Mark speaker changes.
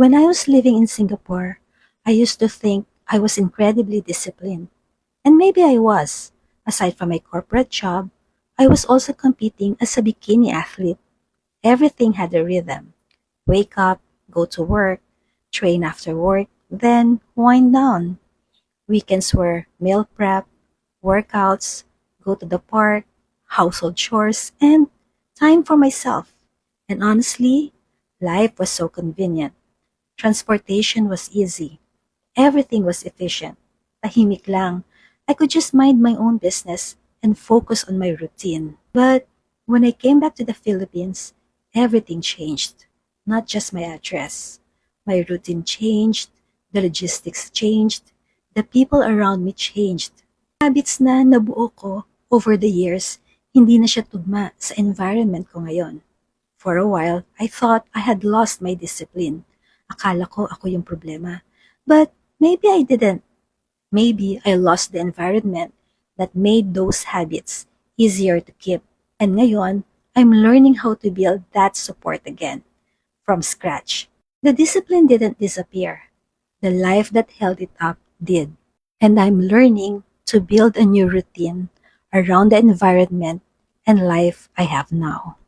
Speaker 1: When I was living in Singapore, I used to think I was incredibly disciplined. And maybe I was. Aside from my corporate job, I was also competing as a bikini athlete. Everything had a rhythm. Wake up, go to work, train after work, then wind down. Weekends were meal prep, workouts, go to the park, household chores, and time for myself. And honestly, life was so convenient. Transportation was easy. Everything was efficient. Tahimik lang. I could just mind my own business and focus on my routine. But when I came back to the Philippines, everything changed. Not just my address. My routine changed, the logistics changed, the people around me changed. Habits na nabuo ko over the years, hindi na siya tugma sa environment ko ngayon. For a while, I thought I had lost my discipline. Akala ko ako yung problema. But maybe I didn't. Maybe I lost the environment that made those habits easier to keep. And ngayon, I'm learning how to build that support again from scratch. The discipline didn't disappear. The life that held it up did. And I'm learning to build a new routine around the environment and life I have now.